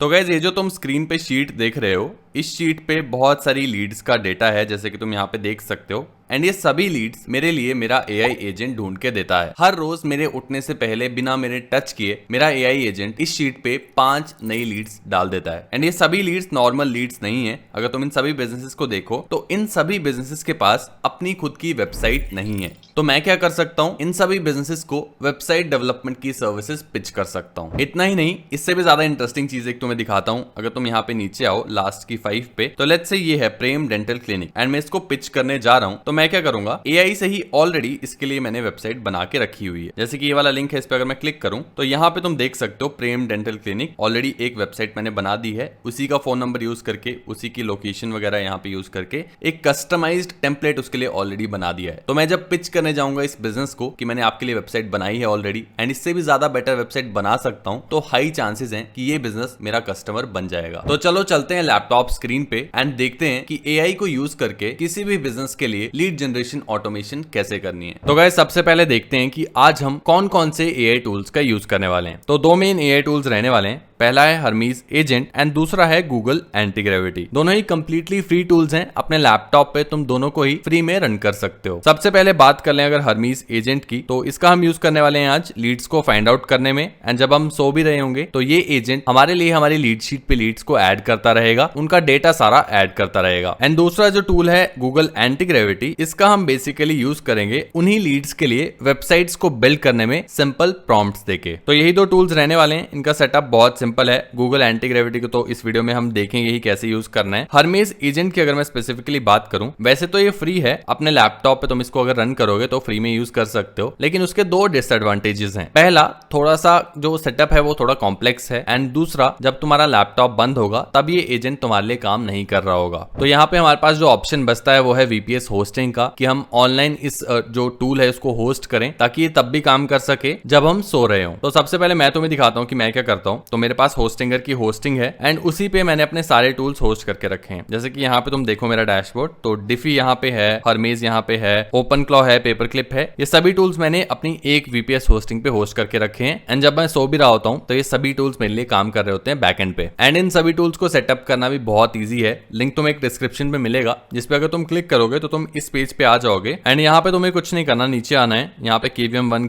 तो गाइज ये जो तुम स्क्रीन पे शीट देख रहे हो, इस शीट पे बहुत सारी लीड्स का डेटा है, जैसे कि तुम यहाँ पे देख सकते हो। एंड ये सभी लीड्स मेरे लिए मेरा एआई एजेंट ढूंढ के देता है। हर रोज मेरे उठने से पहले बिना मेरे टच किए मेरा एआई एजेंट इस शीट पे 5 नई लीड्स डाल देता है। एंड ये सभी लीड्स नॉर्मल लीड्स नहीं है। अगर तुम इन सभी बिजनेसेस को देखो तो इन सभी बिजनेसेस के पास अपनी खुद की वेबसाइट नहीं है। तो मैं क्या कर सकता हूँ, इन सभी बिजनेसेस को वेबसाइट डेवलपमेंट की सर्विसेज पिच कर सकता हूँ। इतना ही नहीं, इससे भी ज्यादा इंटरेस्टिंग चीज एक तुम्हें दिखाता हूँ। अगर तुम यहाँ पे नीचे आओ लास्ट की 5 पे, तो लेट्स से ये है प्रेम डेंटल क्लिनिक एंड मैं इसको पिच करने जा रहा हूँ। तो मैं क्या करूंगा, एआई से ही ऑलरेडी इसके लिए मैंने वेबसाइट बना के रखी हुई है। जैसे कि ये वाला लिंक है, इस पे अगर मैं क्लिक करूं तो यहाँ पे तुम देख सकते हो प्रेम डेंटल क्लिनिक ऑलरेडी एक वेबसाइट मैंने बना दी है। उसी का फोन नंबर यूज करके, उसी की लोकेशन वगैरह यहाँ पे यूज करके एक कस्टमाइज्ड टेम्पलेट उसके लिए ऑलरेडी बना दिया है। तो मैं जब पिच करने जाऊंगा इस बिजनेस को कि मैंने आपके लिए वेबसाइट बनाई है ऑलरेडी एंड इससे भी ज्यादा बेटर वेबसाइट बना सकता हूं, तो हाई चांसेस हैं कि ये बिजनेस मेरा कस्टमर बन जाएगा। तो चलो चलते हैं लैपटॉप स्क्रीन पे एंड देखते हैं कि एआई को यूज करके किसी भी बिजनेस के लिए लीड जनरेशन ऑटोमेशन कैसे करनी है। तो गाइस सबसे पहले देखते हैं कि आज हम कौन कौन से एआई टूल्स का यूज करने वाले हैं। तो दो मेन एआई टूल्स रहने वाले हैं। पहला है हर्मीज एजेंट एंड दूसरा है गूगल एंटी ग्रेविटी। दोनों ही कंप्लीटली फ्री टूल्स हैं। अपने लैपटॉप पे तुम दोनों को ही फ्री में रन कर सकते हो। सबसे पहले बात कर लें अगर हर्मीज एजेंट की, तो इसका हम यूज करने वाले हैं आज लीड्स को फाइंड आउट करने में। एंड जब हम सो भी रहे होंगे तो ये एजेंट हमारे लिए हमारी लीड शीट पे लीड्स को ऐड करता रहेगा, उनका डेटा सारा ऐड करता रहेगा। एंड दूसरा जो टूल है गूगल एंटी ग्रेविटी, इसका हम बेसिकली यूज करेंगे उन्हीं लीड्स के लिए वेबसाइट्स को बिल्ड करने में सिंपल प्रॉम्प्ट्स देके। तो यही दो टूल्स रहने वाले हैं। इनका सेटअप बहुत सिंपल है। गूगल एंटी ग्रेविटी को तो इस वीडियो में हम देखेंगे ही कैसे यूज करना है। हर्मीज एजेंट की अगर मैं स्पेसिफिकली बात करूं, वैसे तो ये फ्री है। अपने लैपटॉप पे तुम इसको अगर रन करोगे तो फ्री में यूज कर सकते हो, लेकिन उसके दो डिसएडवांटेजेस हैं। पहला, थोड़ा सा जो सेटअप है वो थोड़ा कॉम्प्लेक्स है। एंड दूसरा, जब तुम्हारा लैपटॉप बंद होगा तब ये एजेंट तुम्हारे लिए काम नहीं कर रहा होगा। तो यहाँ पे हमारे पास जो ऑप्शन बचता है वो है वीपीएस होस्टिंग का, कि हम ऑनलाइन इस जो टूल है उसको होस्ट करें ताकि ये तब भी काम कर सके जब हम सो रहे हो। तो सबसे पहले मैं तुम्हें दिखाता हूँ कि मैं क्या करता हूँ। तो मेरे पास होस्टिंगर की होस्टिंग है एंड उसी पे मैंने अपने सारे टूल्स होस्ट करके रखे हैं। जैसे कि यहाँ पे तुम देखो मेरा डैशबोर्ड, तो डिफी यहाँ पे है, हर्मीज यहाँ पे है, ओपन क्लॉ है, पेपर क्लिप है। ये सभी टूल्स मैंने अपनी एक वीपीएस होस्टिंग पे होस्ट करके रखे हैं। एंड जब मैं सो भी रहा होता हूँ तो ये सभी टूल्स मेरे लिए काम कर रहे होते हैं बैकएंड पे। एंड इन सभी टूल्स को सेटअप करना भी बहुत ईजी है। लिंक तुम्हें एक डिस्क्रिप्शन में मिलेगा, जिसपे अगर तुम क्लिक करोगे तो तुम इस पेज पे आ जाओगे। एंड यहाँ पे तुम्हें कुछ नहीं करना, नीचे आना है। यहाँ पे KVM 1,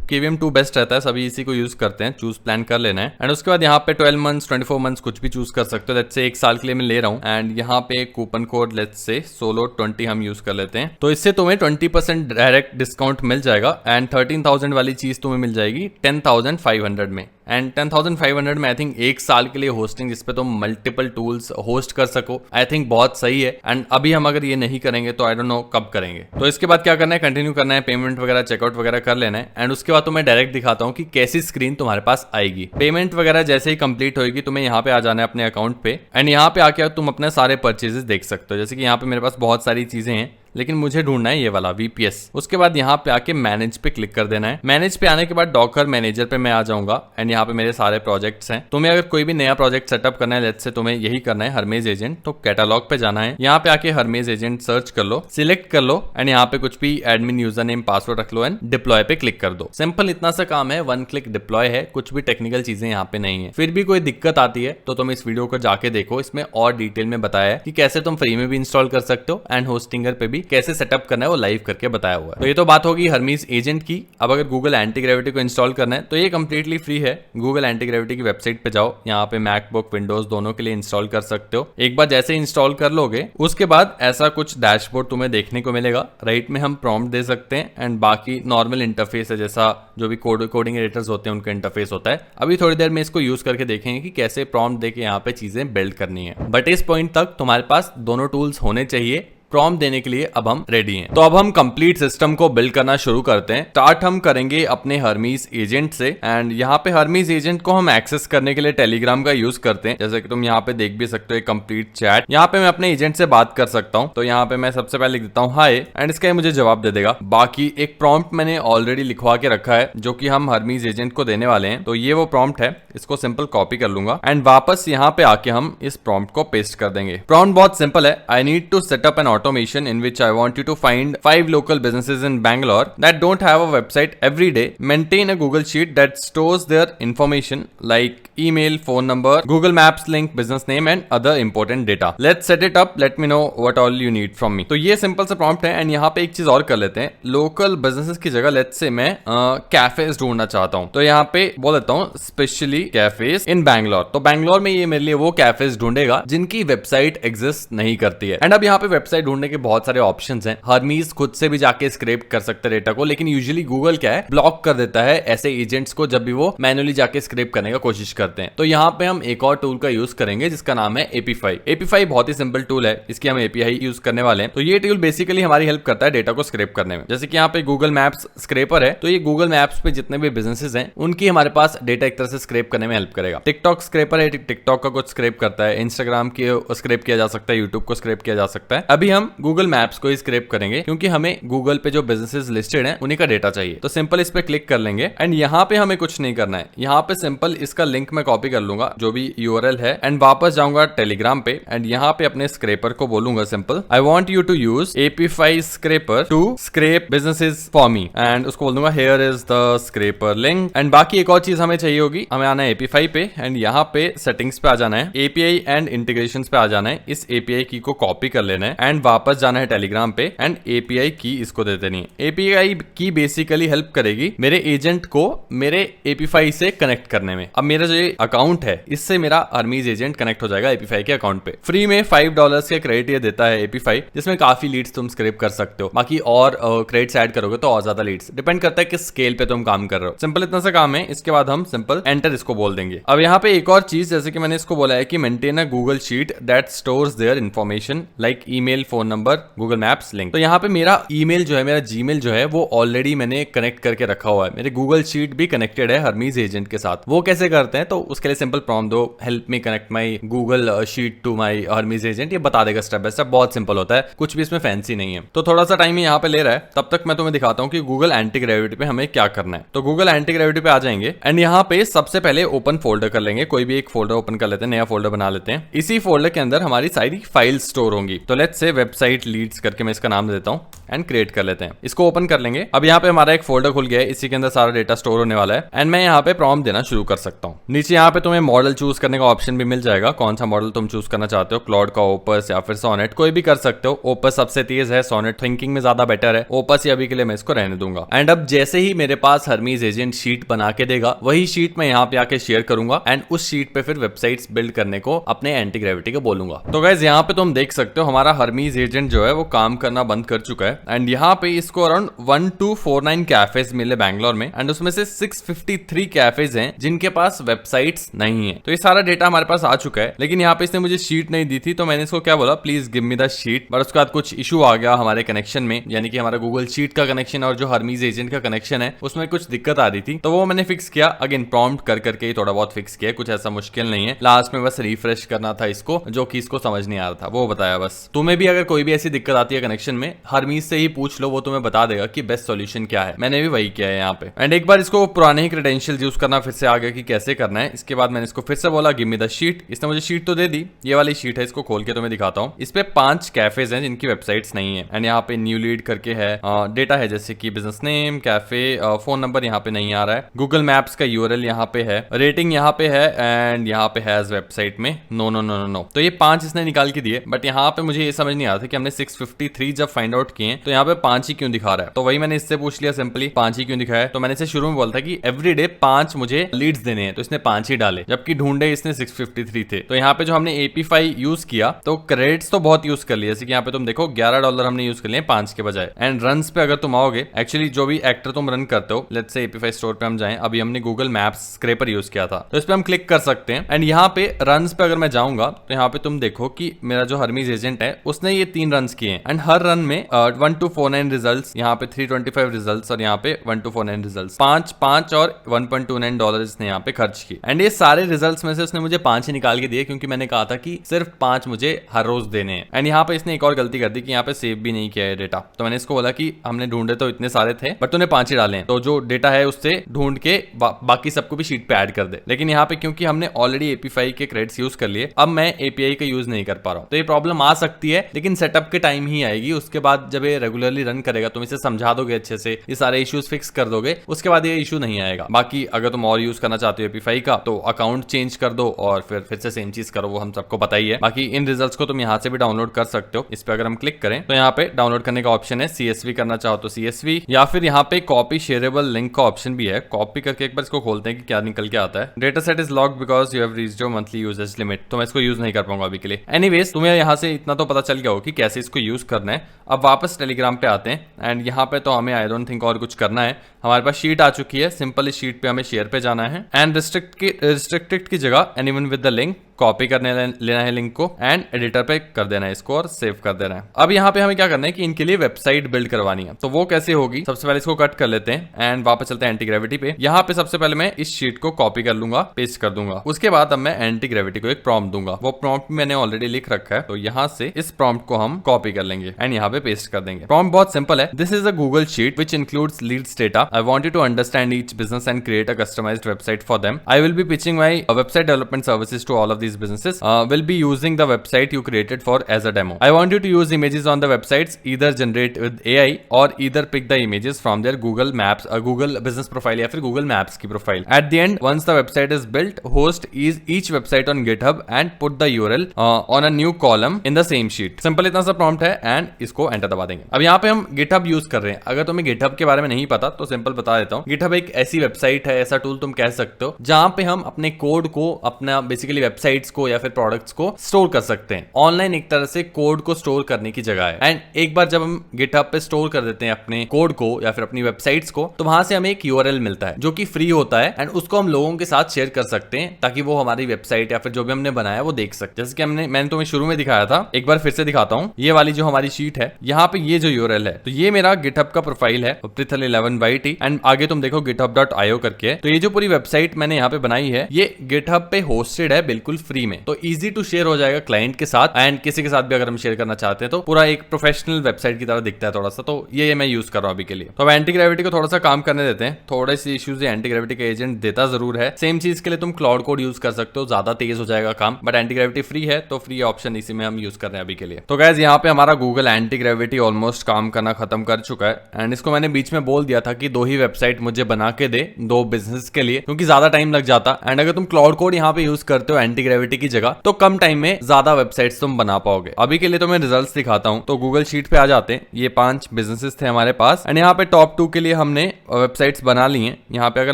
KVM 2 बेस्ट रहता है, सभी इसी को यूज करते हैं। चूज प्लान कर लेना है। एंड उसके बाद यहाँ पे 12 मंथ्स 24 मंथ्स कुछ भी चूज कर सकते हो। लेट्स से 1 साल के लिए मैं ले रहा हूँ। एंड यहाँ पे coupon code let's say solo 20 हम यूज कर लेते हैं। तो इससे तुम्हें 20% डायरेक्ट डिस्काउंट मिल जाएगा। एंड 13,000 वाली चीज तुम्हें मिल जाएगी 10,500 में। एंड 10,500 में आई थिंक 1 साल के लिए होस्टिंग, जिसपे तुम मल्टीपल टूल्स होस्ट कर सको, आई थिंक बहुत सही है। एंड अभी हम अगर ये नहीं करेंगे तो आई डोंट नो कब करेंगे। तो इसके बाद क्या करना है, कंटिन्यू करना है, पेमेंट वगैरह चेकआउट वगैरह कर लेना है। एंड उसके बाद तो मैं डायरेक्ट दिखाता हूँ कि कैसी स्क्रीन तुम्हारे पास आएगी। पेमेंट वगैरह जैसे ही कंप्लीट होगी तुम्हें यहाँ पे आ जाना है अपने अकाउंट पे। एंड यहाँ पे आके तुम अपने सारे परचेजेस देख सकते हो। जैसे कि यहाँ पे मेरे पास बहुत सारी चीजें हैं, लेकिन मुझे ढूंढना है ये वाला VPS। उसके बाद यहाँ पे आके मैनेज पे क्लिक कर देना है। मैनेज पे आने के बाद डॉकर मैनेजर पे मैं आ जाऊंगा। एंड यहाँ पे मेरे सारे प्रोजेक्ट्स हैं। तुम्हें अगर कोई भी नया प्रोजेक्ट सेटअप करना है, लेट्स से तुम्हें यही करना है हर्मीज एजेंट, तो कैटालॉग पे जाना है। यहाँ पे आके हर्मीज एजेंट सर्च कर लो, सिलेक्ट कर लो। एंड यहाँ पे कुछ भी एडमिन यूजर नेम पासवर्ड रख लो एंड डिप्लॉय पे क्लिक कर दो। सिंपल इतना सा काम है, 1 क्लिक डिप्लॉय है। कुछ भी टेक्निकल चीजें यहाँ पे नहीं है। फिर भी कोई दिक्कत आती है तो तुम इस वीडियो को जाके देखो, इसमें और डिटेल में बताया है कि कैसे तुम फ्री में भी इंस्टॉल कर सकते हो एंड होस्टिंगर पे भी कैसे सेटअप करना है वो लाइव करके बताया हुआ है। तो ये तो बात होगी हर्मीज एजेंट की। अब अगर गूगल एंटी ग्रेविटी को इंस्टॉल करना है तो ये कंप्लीटली फ्री है। गूगल एंटी ग्रेविटी की वेबसाइट पे जाओ, यहाँ पे मैकबुक विंडोज दोनों के लिए इंस्टॉल कर सकते हो। एक बार जैसे इंस्टॉल कर लोगे उसके बाद ऐसा कुछ डैशबोर्ड तुम्हें देखने को मिलेगा। राइट में हम प्रॉम्प्ट दे सकते हैं एंड बाकी नॉर्मल इंटरफेस है, जैसा जो भी कोडिंग एडिटर्स होते हैं उनका इंटरफेस होता है। अभी थोड़ी देर में इसको यूज करके देखेंगे कि कैसे प्रॉम्प्ट देके यहाँ पे चीजें बिल्ड करनी है। बट इस पॉइंट तक तुम्हारे पास दोनों टूल्स होने चाहिए। प्रॉम्प्ट देने के लिए अब हम रेडी हैं। तो अब हम कंप्लीट सिस्टम को बिल्ड करना शुरू करते हैं। स्टार्ट हम करेंगे अपने हर्मीज एजेंट से। एंड यहाँ पे हर्मीज एजेंट को हम एक्सेस करने के लिए टेलीग्राम का यूज करते हैं। जैसे कि तुम यहाँ पे देख भी सकते हो एक कंप्लीट चैट। यहाँ पे मैं अपने एजेंट से बात कर सकता हूँ। तो यहाँ पे मैं सबसे पहले लिख देता हूँ हाय, एंड इसका ये मुझे जवाब दे देगा। बाकी एक प्रॉम्प्ट मैंने ऑलरेडी लिखवा के रखा है जो कि हम हर्मीज एजेंट को देने वाले हैं। तो ये वो प्रॉम्प्ट है, इसको सिंपल कॉपी कर लूंगा एंड वापस यहाँ पे आके हम इस प्रॉम्प्ट को पेस्ट कर देंगे। प्रॉम्प्ट बहुत सिंपल है, I need to set up an automation in which I want you to find 5 local businesses in Bangalore that don't have a website every day, maintain a Google Sheet that stores their information like email, phone number, Google Maps link, business name and other important data. Let's set it up. Let me know what all you need from me. तो ये simple सा prompt है and यहाँ पे एक चीज और कर लेते हैं. लोकल बिजनेसेस की जगह लेट्स से मैं कैफेज ढूंढना चाहता हूँ, तो यहाँ पे बोल देता हूँ स्पेशली कैफेज इन बैंगलोर. तो बैंगलोर में ये मेरे लिए वो कैफेज ढूंढेगा जिनकी वेबसाइट एग्जिस्ट नहीं करती है. एंड अब यहाँ पे वेबसाइट ढूंढने के बहुत सारे ऑप्शंस हैं. हर्मीज खुद से भी जाके स्क्रैप कर सकते हैं डेटा को, लेकिन यूजुअली गूगल क्या है, ब्लॉक कर देता है ऐसे एजेंट्स को जब भी वो मैन्युअली जाके स्क्रैप करने का कोशिश करते हैं. तो यहाँ पे हम एक और टूल का यूज करेंगे जिसका नाम है एपीफाई. एपीफाई बहुत ही सिंपल टूल है, इसकी हम एपीआई यूज करने वाले हैं. तो ये टूल बेसिकली हमारी हेल्प करता है डेटा को स्क्रैप करने में. जैसे कि यहाँ पे गूगल मैप्स स्क्रैपर है, तो ये गूगल मैप्स पे जितने भी बिजनेसेस हैं उनकी हमारे पास डेटा एक तरह से स्क्रैप करने में हेल्प करेगा. टिकटॉक स्क्रैपर है, टिकटॉक का कुछ स्क्रैप करता है, इंस्टाग्राम की स्क्रैप किया जा सकता है, यूट्यूब को स्क्रैप किया जा सकता है. अभी हम गूगल मैप्स को ही स्क्रैप करेंगे क्योंकि हमें गूगल पे जो बिजनेसेस लिस्टेड हैं उन्हीं का डेटा चाहिए. तो सिंपल इस पे क्लिक कर लेंगे एंड यहाँ पे हमें कुछ नहीं करना है. यहाँ पे सिंपल इसका लिंक मैं कॉपी कर लूंगा जो भी यूआरएल है एंड वापस जाऊंगा टेलीग्राम पे एंड यहाँ पे अपने स्क्रैपर को बोलूंगा simple I want you to use Apify scraper to scrape businesses for me and उसको बोल दूंगा here is the scraper link. And बाकी एक और चीज हमें चाहिए होगी, हमें आना है एपीफाई पे एंड यहाँ पे सेटिंग्स पे आ जाना है, एपीआई एंड इंटीग्रेशंस पे आ जाना है. इस एपीआई की को कॉपी कर लेना है एंड वापस जाना है टेलीग्राम पे एंड एपीआई की इसको दे देनी है. एपीआई की बेसिकली हेल्प करेगी मेरे एजेंट को मेरे एपीफाई से कनेक्ट करने में. अब मेरा जो ये अकाउंट है इससे मेरा हर्मीज एजेंट कनेक्ट हो जाएगा एपीफाई के अकाउंट पे. फ्री में $5 के क्रेडिट ये देता है एपीफाई, जिसमें काफी लीड्स तुम स्क्रैप कर सकते हो. बाकी और क्रेडिट्स ऐड करोगे तो और ज्यादा लीड्स, डिपेंड करता है किस स्केल पे तुम काम कर रहे हो. सिंपल इतना सा काम है. इसके बाद हम सिंपल एंटर इसको बोल देंगे. अब यहाँ पे एक और चीज, जैसे कि मैंने इसको बोला है कि maintain a Google sheet that stores their information like email, phone number, Google maps link. तो यहाँ पे मेरा ईमेल जो है, मेरा जीमेल जो है वो ऑलरेडी मैंने कनेक्ट करके रखा हुआ है. मेरे गूगल शीट भी कनेक्टेड है हर्मीज एजेंट के साथ. वो कैसे करते हैं, तो उसके लिए सिंपल प्रॉम्प्ट दो help me connect my Google sheet to my Hermes agent. ये बता देगा स्टेप बाय स्टेप, बहुत सिंपल होता है, कुछ भी इसमें फैंसी नहीं है. तो थोड़ा सा टाइम यहाँ पे ले रहा है, तब तक मैं तुम्हें दिखाता हूँ कि गूगल एंटी ग्रेविटी पे हमें क्या करना है. तो गूगल एंटी ग्रेविटी पे आ जाएंगे एंड यहाँ पे सबसे पहले ओपन फोल्डर कर लेंगे. कोई भी एक फोल्डर ओपन कर लेते हैं, नया फोल्डर बना लेते हैं. इसी फोल्डर के अंदर हमारी सारी फाइल स्टोर होंगी. तो लेट्स से वेबसाइट लीड्स करके मैं इसका नाम देता हूँ एंड क्रिएट कर लेते हैं. इसको ओपन कर लेंगे. अब यहाँ पे हमारा एक फोल्डर खुल गया है, इसी के अंदर सारा डेटा स्टोर होने वाला है एंड मैं यहाँ पे प्रॉम्प्ट देना शुरू कर सकता हूँ. नीचे यहाँ पे तुम्हें मॉडल चूज करने का ऑप्शन भी मिल जाएगा, कौन सा मॉडल तुम चूज करना चाहते हो, क्लाउड का, ओपस या फिर सोनेट, कोई भी कर सकते हो. ओपस सबसे तेज है, सोनेट थिंकिंग में ज्यादा बेटर है. ओपस ही अभी के लिए मैं इसको रहने दूंगा. एंड अब जैसे ही मेरे पास हर्मीज एजेंट शीट बना के देगा, वही शीट मैं यहाँ पे आके शेयर करूंगा एंड उस शीट पे फिर वेबसाइट्स बिल्ड करने को अपने एंटी ग्रेविटी को बोलूंगा. तो गाइस यहाँ पे तुम देख सकते हो हमारा हर्मीज एजेंट जो है वो काम करना बंद कर चुका है एंड यहाँ पे इसको अराउंड 1249 कैफेज मिले बैंगलोर में एंड उसमें से 653 कैफेज हैं जिनके पास वेबसाइट्स नहीं है. तो ये सारा डेटा हमारे पास आ चुका है, लेकिन यहाँ पे इसने मुझे शीट नहीं दी थी, तो मैंने इसको क्या बोला, please give me the sheet. But उसके बाद कुछ इशू आ गया हमारे कनेक्शन में, यानी कि हमारा गूगल शीट का कनेक्शन और जो हर्मीज एजेंट का कनेक्शन है उसमें कुछ दिक्कत आ रही थी. तो वो मैंने फिक्स किया, अगेन प्रॉम्प्ट कर करके ही थोड़ा बहुत फिक्स किया. कुछ ऐसा मुश्किल नहीं है, लास्ट में बस रिफ्रेश करना था इसको, जो कि इसको समझ नहीं आ रहा था, वो बताया बस. तुम्हें भी अगर कोई भी ऐसी दिक्कत आती है कनेक्शन में, हर्मीज से ही पूछ लो, वो तुम्हें बता देगा कि बेस्ट सॉल्यूशन क्या है. मैंने भी वही किया है यहाँ पे. एंड एक बार इसको पुराने ही क्रेडेंशियल यूज करना फिर से आ गया कि कैसे करना है. इसके बाद मैंने इसको फिर से बोला गिव मी द शीट. इसने मुझे शीट तो दे दी, ये वाली शीट है, इसको खोल के तुम्हें दिखाता हूँ. इस पे 5 कैफेज हैं जिनकी वेबसाइट्स नहीं है एंड यहाँ पे न्यू लीड करके है, डेटा है जैसे कि business name, cafe, phone number यहाँ पे नहीं आ रहा है, गूगल मैप्स का यूआरएल यहाँ पे है, रेटिंग यहाँ पे है एंड यहाँ पे है वेबसाइट में no no no no no. तो ये 5 इसने निकाल के दिए, बट यहाँ पे मुझे ये समझ नहीं आ रहा था कि हमने 653 जब फाइंड आउट किए तो यहाँ पे 5 ही क्यों दिखा रहा है. तो वही मैंने इससे पूछ लिया सिंपली 5 ही क्यों दिखाया है. तो मैंने इसे शुरू में बोला था कि एवरीडे 5 मुझे लीड्स देने हैं, तो इसने 5 ही डाले, जबकि ढूंढे इसने 653 थे. तो यहाँ पे जो हमने एपीफाई यूज किया तो क्रेडिट्स तो बहुत यूज कर लिया, जैसे कि यहाँ पे तुम देखो $11 हमने यूज कर लिए 5 के बजाय. एंड रन्स पे अगर तुम आओगे, एक्चुअली जो भी एक्टर तुम रन करते हो, लेट्स से एपीफाई स्टोर पे हम जाएं, अभी हमने गूगल मैप्स स्क्रैपर यूज किया था, तो इस पे हम क्लिक कर सकते हैं. एंड यहाँ पे रन्स पे अगर मैं जाऊंगा तो यहाँ पे तुम देखो कि मेरा जो हर्मीज एजेंट है उसने ये 3 रन्स किए एंड हर रन में 1249 रिजल्ट्स, यहाँ पे 325 रिजल्ट्स और यहाँ पे 1249 रिजल्ट्स। 5 और $1.29 इसने यहाँ पे खर्च किए। एंड ये सारे रिजल्ट्स में से उसने मुझे 5 ही निकाल के दिए, क्योंकि मैंने कहा था कि सिर्फ 5 मुझे हर रोज देने हैं। एंड यहाँ पे इसने एक और गलती कर दी कि यहाँ पे सेव भी नहीं किया है डेटा। तो मैंने इसको बोला कि हमने ढूंढे तो इतने सारे थे बट तूने 5 ही डाले हैं, तो जो डेटा है उससे ढूंढ के बाकी सबको भी शीट पे ऐड कर दे। लेकिन यहाँ पे क्योंकि हमने ऑलरेडी एपीआई के क्रेडिट्स यूज कर लिए, अब मैं एपीआई का यूज नहीं कर पा रहा हूँ। तो ये प्रॉब्लम आ सकती है, लेकिन सेटअप के टाइम ही आएगी। उसके बाद जब ये रेगुलरली रन करेगा, तुम इसे समझा दोगे अच्छे से, ये सारे इश्यूज फिक्स कर दोगे, उसके बाद ये इशू नहीं आएगा। बाकी अगर तुम और यूज करना चाहते हो एपीआई का, तो अकाउंट चेंज कर दो और फिर से सेम चीज करो, वो हम सबको पता ही है। बाकी इन रिजल्ट्स को तुम यहाँ से भी डाउनलोड कर सकते हो। इस पे अगर हम क्लिक करें तो यहाँ पे डाउनलोड करने का ऑप्शन है, CSV करना चाहो तो CSV, या फिर यहाँ पे कॉपी शेयरेबल लिंक का ऑप्शन भी है। कॉपी करके एक बार इसको खोलते हैं कि क्या निकल के आता है। Data set is locked because you have reached your monthly usage limit. तो मैं इसको यूज नहीं कर पाऊंगा अभी के लिए। एनीवेज, तुम्हें यहाँ से इतना तो पता चल गया हो कि कैसे इसको यूज करना है। अब वापस टेलीग्राम पे आते हैं एंड यहाँ पे तो हमें आई डोंट थिंक और कुछ करना है। हमारे पास शीट आ चुकी है, सिंपल इस शीट पे हमें शेयर पे जाना है एंड रिस्ट्रिक्टेड की जगह anyone with the link copy करने लेना है लिंक को एंड एडिटर पे कर देना है इसको और सेव कर देना है। अब यहाँ पे हमें क्या करना है कि इनके लिए वेबसाइट बिल्ड करवानी है। तो वो कैसे होगी, सबसे पहले इसको कट कर लेते हैं एंड वापस चलते हैं एंटी ग्रेविटी पे। यहाँ पे सबसे पहले मैं इस शीट को कॉपी कर लूंगा, पेस्ट कर दूंगा। उसके बाद अब मैं एंटी ग्रेविटी को एक प्रॉम्प्ट दूंगा। वो प्रॉम्प्ट मैंने ऑलरेडी लिख रखा है, तो यहाँ से इस प्रॉम्प्ट को हम कॉपी कर लेंगे एंड यहाँ पे पेस्ट कर देंगे। प्रॉम्प्ट बहुत सिंपल है। This is a Google sheet which includes leads data. I want you to understand each business and create a customised website for them. I will be pitching my website development services to all of these businesses. Will be using the website you created for as a demo. I want you to use images on the websites, either generate with AI or either pick the images from their Google Maps, Google business profile या फिर Google Maps की profile. At the end, once the website is built, host each website on GitHub and put the URL on a new column in the same sheet. Simple इतना सा prompt है and इसको enter दबा देंगे। अब यहाँ पे हम GitHub यूज कर रहे हैं। अगर तुम्हें GitHub के बारे में नहीं पता तो सिंपल बता देता हूँ। GitHub एक ऐसी वेबसाइट है, ऐसा टूल तुम कह सकते हो, जहां पे हम अपने कोड को, अपना बेसिकली वेबसाइट्स को या फिर प्रोडक्ट्स को स्टोर कर सकते हैं। ऑनलाइन एक तरह से कोड को स्टोर करने की जगह है। एंड एक बार जब हम GitHub पे स्टोर कर देते हैं अपने कोड को या फिर अपनी वेबसाइट्स को, तो वहां से हमें एक URL मिलता है जो कि फ्री होता है एंड उसको हम लोगों के साथ शेयर कर सकते हैं ताकि वो हमारी वेबसाइट या फिर जो भी हमने बनाया वो देख सकते। जैसे कि मैंने तुम्हें शुरू में दिखाया था, एक बार फिर से दिखाता हूँ। ये वाली जो हमारी शीट है, यहाँ पे ये जो URL है, तो ये मेरा GitHub का प्रोफाइल है, पृथल 11YT। एंड आगे तुम देखो github.io करके। तो ये जो पूरी वेबसाइट मैंने यहाँ पे बनाई है, ये GitHub पे होस्टेड है, बिल्कुल फ्री में। तो इजी टू शेयर हो जाएगा क्लाइंट के साथ एंड किसी के साथ भी अगर हम शेयर करना चाहते हैं तो पूरा एक प्रोफेशनल वेबसाइट की तरह दिखता है थोड़ा सा। तो ये मैं यूज कर रहा हूं अभी के लिए। तो अब एंटी ग्रेविटी को थोड़ा सा काम करने देते हैं। थोड़े से इश्यूज एंटी ग्रेविटी का एजेंट देता जरूर है। सेम चीज के लिए तुम क्लाउड कोड यूज कर सकते हो, ज्यादा तेज हो जाएगा काम, बट एंटी ग्रेविटी फ्री है तो फ्री ऑप्शन इसी में हम यूज कर रहे हैं अभी के लिए। तो गाइस, यहाँ पे हमारा गूगल एंटी ग्रेविटी ऑलमोस्ट काम करना खत्म कर चुका है एंड इसको मैंने बीच में बोल दिया था कि 2 ही वेबसाइट मुझे बना के दे, 2 बिजनेस के लिए, क्योंकि ज्यादा टाइम लग जाता। एंड अगर तुम क्लाउड कोड यहाँ पे यूज करते हो एंटी ग्रेविटी की जगह, तो कम टाइम में ज्यादा वेबसाइट्स तुम बना पाओगे। अभी के लिए तो मैं रिजल्ट्स दिखाता हूं। तो गूगल शीट पे आ जाते हैं। ये 5 बिजनेसेस थे हमारे पास एंड यहाँ पे टॉप 2 के लिए हमने वेबसाइट्स बना ली हैं। यहाँ पे अगर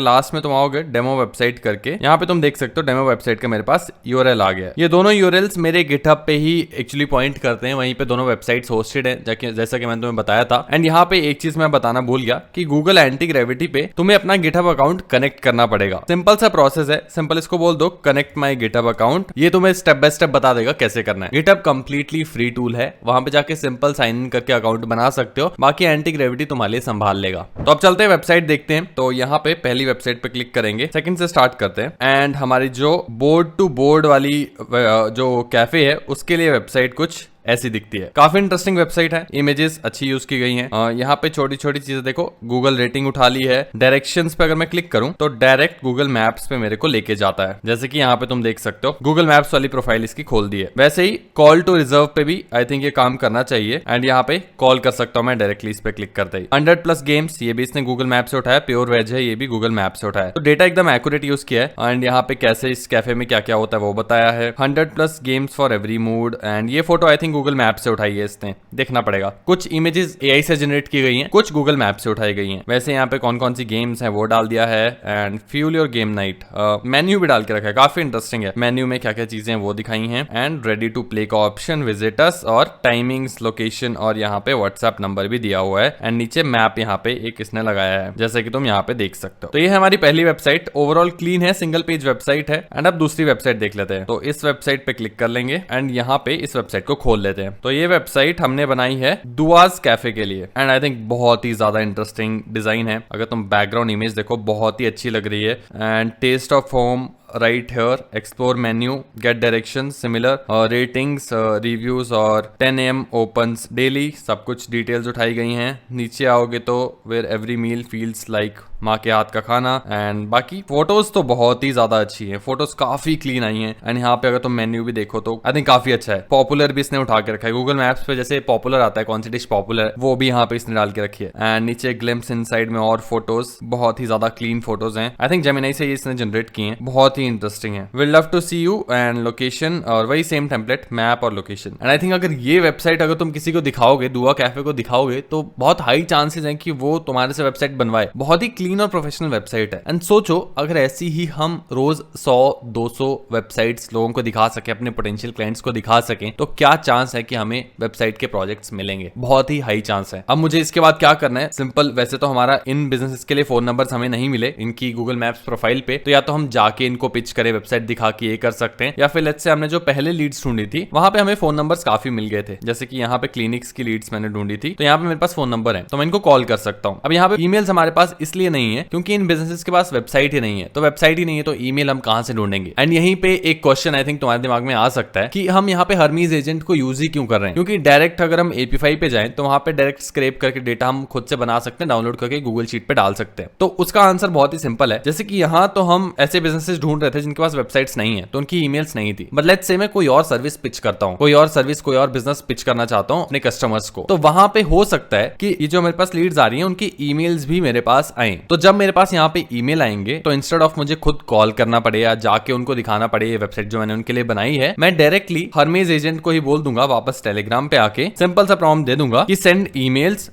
लास्ट में तुम आओगे डेमो वेबसाइट करके, यहाँ पे तुम देख सकते हो डेमो वेबसाइट का मेरे पास URL आ गया। ये दोनों URLs मेरे GitHub पे ही एक्चुअली पॉइंट करते हैं, वहीं पे दोनों वेबसाइट्स होस्टेड है, जैसा कि मैंने तुम्हें बताया था। एंड यहाँ पे एक चीज मैं बताना भूल गया कि गूगल एंटी ग्रेविटी पे तुम्हें अपना GitHub अकाउंट कनेक्ट करना पड़ेगा। सिंपल सा प्रोसेस है। सिंपल इसको बोल दो कनेक्ट माई GitHub अकाउंट। ये तुम्हें स्टेप बाय स्टेप बता देगा कैसे करना है। GitHub कंप्लीटली फ्री टूल है, वहां पे जाके सिंपल साइन इन करके अकाउंट बना सकते हो। बाकी एंटी ग्रेविटी तुम्हारे लिए संभाल लेगा। तो अब चलते हैं वेबसाइट देखते हैं। तो यहाँ पे पहली वेबसाइट पे क्लिक करेंगे, सेकंड से स्टार्ट करते हैं। एंड हमारी जो बोर्ड टू बोर्ड वाली जो कैफे है, उसके लिए वेबसाइट कुछ ऐसी दिखती है। काफी इंटरेस्टिंग वेबसाइट है, इमेजेस अच्छी यूज की गई हैं। यहाँ पे छोटी छोटी चीजें देखो, गूगल रेटिंग उठा ली है। डायरेक्शंस पे अगर मैं क्लिक करूं तो डायरेक्ट गूगल मैप्स पे मेरे को लेके जाता है, जैसे कि यहाँ पे तुम देख सकते हो। गूगल मैप्स वाली प्रोफाइल इसकी खोल दी है। वैसे ही कॉल टू रिजर्व पे भी आई थिंक ये काम करना चाहिए एंड यहाँ पे कॉल कर सकता हूँ मैं डायरेक्टली इस पे क्लिक करते ही। 100+ गेम्स, ये भी इसने गूगल मैप से उठाया। प्योर वेज है, ये भी गूगल मैप से उठाया। तो डेटा एकदम एक्यूरेट यूज किया है एंड यहाँ पे कैसे इस कैफे में क्या क्या होता है वो बताया है। 100+ games for every mood. And ये photo I think Google map से उठाई है इसने, देखना पड़ेगा। कुछ इमेजेस एआई से जनरेट की गई हैं, कुछ गूगल मैप से उठाई गई हैं। वैसे यहाँ पे कौन कौन सी गेम्स हैं वो डाल दिया है and fuel your game night. Menu भी डाल के रखा है, काफी इंटरेस्टिंग है। मेन्यू में क्या क्या चीजें हैं वो दिखाई हैं एंड रेडी टू प्ले का ऑप्शन, विजिटर्स और टाइमिंग्स, लोकेशन और यहाँ पे व्हाट्सएप नंबर भी दिया हुआ है एंड नीचे मैप यहाँ पे एक इसने लगाया है, जैसे कि तुम यहाँ पे देख सकते हो। तो ये है हमारी पहली वेबसाइट। ओवरऑल क्लीन है, सिंगल पेज वेबसाइट है। एंड अब दूसरी वेबसाइट देख लेते हैं। तो इस वेबसाइट पे क्लिक कर लेंगे एंड यहाँ पे इस वेबसाइट को खोल खोल लेते हैं। तो ये वेबसाइट हमने बनाई है दुआज कैफे के लिए एंड आई थिंक बहुत ही ज्यादा इंटरेस्टिंग डिजाइन है। अगर तुम बैकग्राउंड इमेज देखो बहुत ही अच्छी लग रही है। And taste of home, right here, explore menu, get direction, similar ratings, reviews और 10 AM ओपन्स डेली, सब कुछ डिटेल्स उठाई गई हैं। नीचे आओगे तो where every meal feels like माँ के हाथ का खाना। एंड बाकी फोटोज तो बहुत ही ज्यादा अच्छी है, फोटोज काफी क्लीन आई हैं। एंड यहाँ पे अगर तुम मेन्यू भी देखो तो आई थिंक काफी अच्छा है। पॉपुलर भी इसने उठा के रखा है, गूगल मैप्स पे जैसे पॉपुलर आता है कौन सी डिश पॉपुलर है, वो भी यहाँ पे इसने डाल के रखी है। एंड नीचे ग्लिम्स इनसाइड में और फोटोज, बहुत ही ज्यादा क्लीन फोटोज हैं। आई थिंक जेमिनी से ये इसने जनरेट किए हैं, बहुत ही इंटरेस्टिंग है। Will love to see you and location, और वही सेम टेम्पलेट, मैप और लोकेशन। एंड आई थिंक अगर ये वेबसाइट अगर तुम किसी को दिखाओगे, दुआ कैफे को दिखाओगे, तो बहुत हाई चांसेस हैं कि वो तुम्हारे से वेबसाइट बनवाए। बहुत ही क्लीन और प्रोफेशनल वेबसाइट है। एंड सोचो अगर ऐसी ही हम रोज 100-200 वेबसाइट्स लोगों को दिखा सके, अपने पोटेंशियल क्लाइंट्स को दिखा सकें, तो क्या चांस है कि हमें वेबसाइट के प्रोजेक्ट्स मिलेंगे। बहुत ही हाई चांस है। अब मुझे इसके बाद क्या करना है, सिंपल, वैसे तो हमारा इन बिजनेसेस के लिए फोन नंबर्स हमें नहीं मिले इनकी गूगल मैप्स प्रोफाइल पे, तो या तो हम जाके इनको पिच करें, वेबसाइट दिखा के ये कर सकते हैं, या फिर लेट्स से हमने जो पहले लीड्स ढूंढी थी वहां पे हमें फोन नंबर्स काफी मिल गए थे। जैसे कि यहाँ पे क्लिनिक्स की लीड्स मैंने ढूंढी थी, तो यहाँ पे मेरे पास फोन नंबर है, तो मैं इनको कॉल कर सकता हूँ। अब यहाँ पे ईमेल्स हमारे पास इसलिए नहीं है क्योंकि इन बिजनेसेस के पास वेबसाइट ही नहीं है, तो वेबसाइट ही नहीं है तो ईमेल हम कहां से ढूंढेंगे। एंड यहीं पे एक क्वेश्चन आई थिंक तुम्हारे दिमाग में आ सकता है कि हम यहाँ पे हर्मीज एजेंट को यूज ही क्यों कर रहे हैं, क्योंकि डायरेक्ट अगर हम API पे जाएं तो वहां पे डायरेक्ट स्क्रैप करके डेटा हम खुद से बना सकते हैं, डाउनलोड करके गूगल शीट पे डाल सकते हैं। तो उसका आंसर बहुत ही सिंपल है। जैसे कि यहाँ तो हम ऐसे बिजनेसेस ढूंढ रहे थे जिनके पास वेबसाइट्स नहीं है, तो उनकी ईमेल्स नहीं थी। बट लेट्स से मैं कोई और सर्विस पिच करता हूँ, कोई और सर्विस, कोई और बिजनेस पिच करना चाहता हूँ अपने कस्टमर्स को, तो वहां पे हो सकता है कि ये जो मेरे पास लीड्स आ रही है उनकी ईमेल्स भी मेरे पास आए। तो जब मेरे पास यहाँ पे ईमेल आएंगे तो इंस्टेड ऑफ मुझे खुद कॉल करना पड़े या जाके उनको दिखाना पड़े ये वेबसाइट जो मैंने उनके लिए बनाई है, मैं डायरेक्टली हर्मीज एजेंट को ही बोल दूंगा वापस टेलीग्राम पे आके, सिंपल सा प्रॉम्प्ट दे दूंगा कि send emails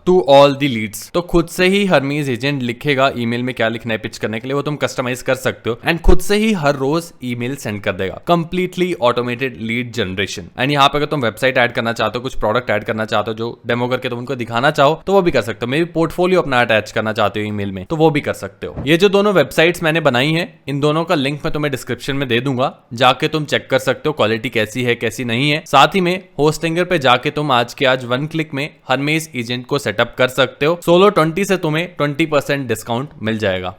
to all the leads. तो खुद से ही हर्मीज एजेंट लिखेगा ईमेल में क्या लिखना है पिच करने के लिए, वो तुम कस्टमाइज कर सकते हो। एंड खुद से ही हर रोज ईमेल सेंड कर देगा, completely automated lead generation. And यहाँ पे अगर तुम वेबसाइट ऐड करना चाहते हो, कुछ प्रोडक्ट ऐड करना चाहते हो जो डेमो करके तुम उनको दिखाना चाहो, तो वो भी कर सकते हो। मे भी पोर्टफोलियो अपना अटैच करना चाहते हो ईमेल में, तो वो भी कर सकते हो। ये जो दोनों वेबसाइट्स मैंने बनाई है, इन दोनों का लिंक मैं तुम्हें डिस्क्रिप्शन में दे दूंगा, जाके तुम चेक कर सकते हो क्वालिटी कैसी है कैसी नहीं है। साथ ही में होस्टिंगर पे जाके तुम आज के आज 1 क्लिक में हर्मीज एजेंट को सेटअप कर सकते हो। Solo20 से तुम्हें 20% डिस्काउंट मिल जाएगा।